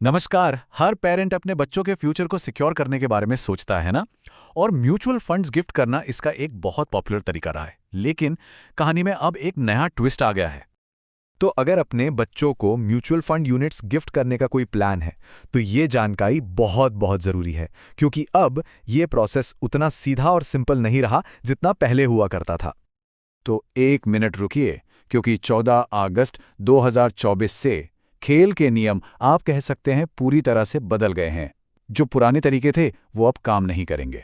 नमस्कार। हर पेरेंट अपने बच्चों के फ्यूचर को सिक्योर करने के बारे में सोचता है ना। और म्यूचुअल फंड्स गिफ्ट करना इसका एक बहुत पॉपुलर तरीका रहा है, लेकिन कहानी में अब एक नया ट्विस्ट आ गया है। तो अगर अपने बच्चों को म्यूचुअल फंड यूनिट्स गिफ्ट करने का कोई प्लान है तो ये जानकारी बहुत बहुत ज़रूरी है, क्योंकि अब ये प्रोसेस उतना सीधा और सिंपल नहीं रहा जितना पहले हुआ करता था। तो एक मिनट रुकिए, क्योंकि 14 अगस्त 2024 से खेल के नियम आप कह सकते हैं पूरी तरह से बदल गए हैं। जो पुराने तरीके थे वो अब काम नहीं करेंगे।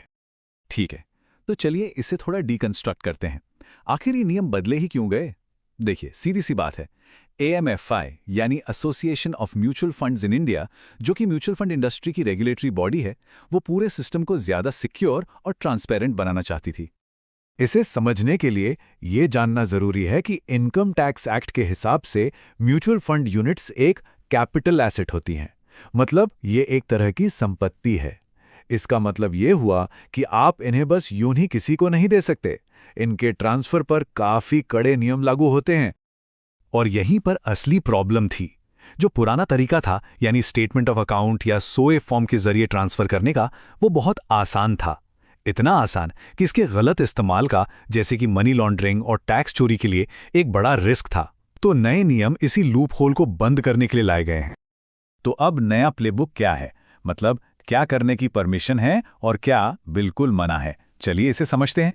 ठीक है, तो चलिए इसे थोड़ा डीकंस्ट्रक्ट करते हैं। आखिर ये नियम बदले ही क्यों गए? देखिए, सीधी सी बात है। AMFI यानी association of mutual funds in India, जो कि म्यूचुअल फंड इंडस्ट्री की रेगुलेटरी बॉडी है, वो पूरे सिस्टम को ज्यादा सिक्योर और ट्रांसपेरेंट बनाना चाहती थी। इसे समझने के लिए ये जानना ज़रूरी है कि इनकम टैक्स एक्ट के हिसाब से म्यूचुअल फंड यूनिट्स एक कैपिटल एसेट होती हैं। मतलब ये एक तरह की संपत्ति है। इसका मतलब ये हुआ कि आप इन्हें बस यूं ही किसी को नहीं दे सकते। इनके ट्रांसफर पर काफ़ी कड़े नियम लागू होते हैं। और यहीं पर असली प्रॉब्लम थी। जो पुराना तरीका था, यानी स्टेटमेंट ऑफ अकाउंट या सोए फॉर्म के जरिए ट्रांसफर करने का, वो बहुत आसान था। इतना आसान कि इसके गलत इस्तेमाल का, जैसे कि मनी लॉन्ड्रिंग और टैक्स चोरी के लिए एक बड़ा रिस्क था। तो नए नियम इसी लूप होल को बंद करने के लिए लाए गए हैं। तो अब नया प्लेबुक क्या है? मतलब क्या करने की परमिशन है और क्या बिल्कुल मना है? चलिए इसे समझते हैं।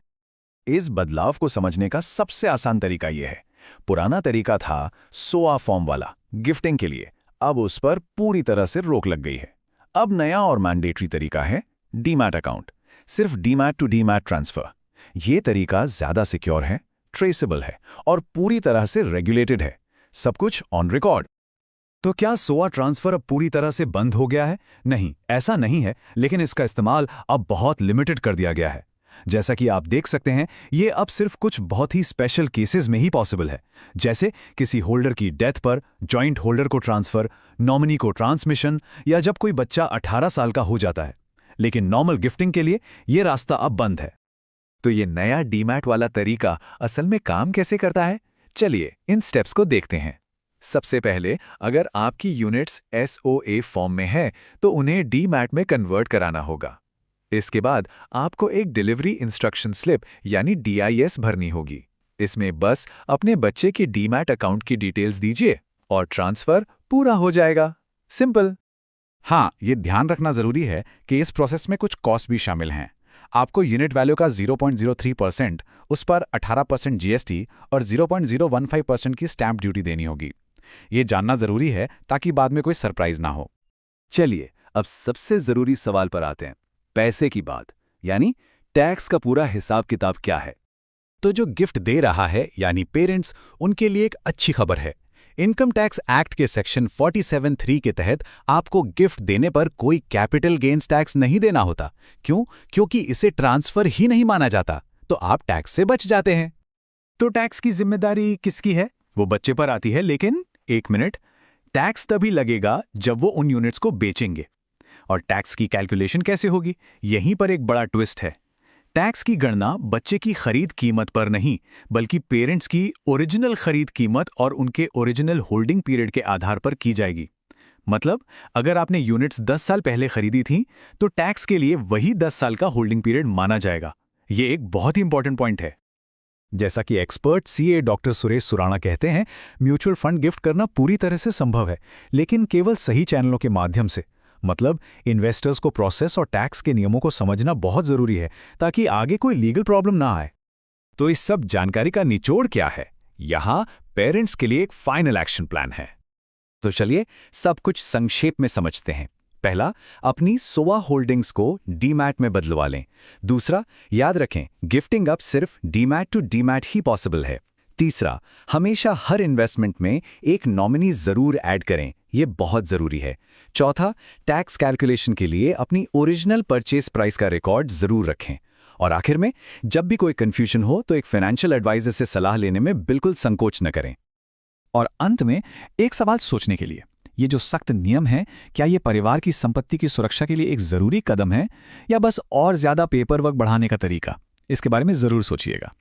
इस बदलाव को समझने का सबसे आसान तरीका यह है। पुराना तरीका था सोआ फॉर्म वाला, गिफ्टिंग के लिए। अब उस पर पूरी तरह से रोक लग गई है। अब नया और मैंडेटरी तरीका है डीमैट अकाउंट। सिर्फ डीमैट टू डीमैट ट्रांसफर। ये तरीका ज्यादा सिक्योर है, ट्रेसेबल है और पूरी तरह से रेगुलेटेड है। सब कुछ ऑन रिकॉर्ड। तो क्या सोआ ट्रांसफर अब पूरी तरह से बंद हो गया है? नहीं, ऐसा नहीं है, लेकिन इसका इस्तेमाल अब बहुत लिमिटेड कर दिया गया है। जैसा कि आप देख सकते हैं, ये अब सिर्फ कुछ बहुत ही स्पेशल केसेस में ही पॉसिबल है, जैसे किसी होल्डर की डेथ पर जॉइंट होल्डर को ट्रांसफर, नॉमिनी को ट्रांसमिशन, या जब कोई बच्चा 18 साल का हो जाता है। लेकिन नॉर्मल गिफ्टिंग के लिए ये रास्ता अब बंद है। तो ये नया डीमैट वाला तरीका असल में काम कैसे करता है? चलिए इन स्टेप्स को देखते हैं। सबसे पहले, अगर आपकी यूनिट्स SOA फॉर्म में है तो उन्हें डीमैट में कन्वर्ट कराना होगा। इसके बाद आपको एक डिलीवरी इंस्ट्रक्शन स्लिप यानी DIS भरनी होगी। इसमें बस अपने बच्चे की डीमैट अकाउंट की डिटेल्स दीजिए और ट्रांसफर पूरा हो जाएगा। सिंपल। हाँ, ये ध्यान रखना जरूरी है कि इस प्रोसेस में कुछ कॉस्ट भी शामिल हैं। आपको यूनिट वैल्यू का 0.03%, उस पर 18% GST और 0.015% की स्टैंप ड्यूटी देनी होगी। ये जानना जरूरी है ताकि बाद में कोई सरप्राइज ना हो। चलिए अब सबसे जरूरी सवाल पर आते हैं, पैसे की बात, यानी टैक्स का पूरा हिसाब किताब क्या है। तो जो गिफ्ट दे रहा है यानी पेरेंट्स, उनके लिए एक अच्छी खबर है। इनकम टैक्स एक्ट के सेक्शन 47(3) के तहत आपको गिफ्ट देने पर कोई कैपिटल गेन्स टैक्स नहीं देना होता। क्यों? क्योंकि इसे ट्रांसफर ही नहीं माना जाता, तो आप टैक्स से बच जाते हैं। तो टैक्स की जिम्मेदारी किसकी है? वो बच्चे पर आती है, लेकिन एक मिनट, टैक्स तभी लगेगा जब वो उन यूनिट्स को बेचेंगे। और टैक्स की कैलकुलेशन कैसे होगी? यहीं पर एक बड़ा ट्विस्ट है। टैक्स की गणना बच्चे की खरीद कीमत पर नहीं, बल्कि पेरेंट्स की ओरिजिनल खरीद कीमत और उनके ओरिजिनल होल्डिंग पीरियड के आधार पर की जाएगी। मतलब अगर आपने यूनिट्स 10 साल पहले खरीदी थी, तो टैक्स के लिए वही 10 साल का होल्डिंग पीरियड माना जाएगा। ये एक बहुत ही इंपॉर्टेंट पॉइंट है। जैसा कि expert CA doctor Suresh Surana कहते हैं, म्यूचुअल फंड गिफ्ट करना पूरी तरह से संभव है, लेकिन केवल सही चैनलों के माध्यम से। मतलब इन्वेस्टर्स को प्रोसेस और टैक्स के नियमों को समझना बहुत जरूरी है, ताकि आगे कोई लीगल प्रॉब्लम ना आए। तो इस सब जानकारी का निचोड़ क्या है? यहाँ पेरेंट्स के लिए एक फाइनल एक्शन प्लान है। तो चलिए सब कुछ संक्षेप में समझते हैं। पहला, अपनी सोआ होल्डिंग्स को डीमैट में बदलवा लें। दूसरा, याद रखें गिफ्टिंग अब सिर्फ डीमैट टू डीमैट ही पॉसिबल है। तीसरा, हमेशा हर इन्वेस्टमेंट में एक नॉमिनी जरूर ऐड करें, ये बहुत जरूरी है। चौथा, टैक्स कैलकुलेशन के लिए अपनी ओरिजिनल परचेज प्राइस का रिकॉर्ड जरूर रखें। और आखिर में, जब भी कोई कंफ्यूजन हो तो एक फाइनेंशियल एडवाइजर से सलाह लेने में बिल्कुल संकोच न करें। और अंत में एक सवाल सोचने के लिए, ये जो सख्त नियम है, क्या ये परिवार की संपत्ति की सुरक्षा के लिए एक जरूरी कदम है, या बस और ज्यादा पेपर वर्क बढ़ाने का तरीका? इसके बारे में जरूर सोचिएगा।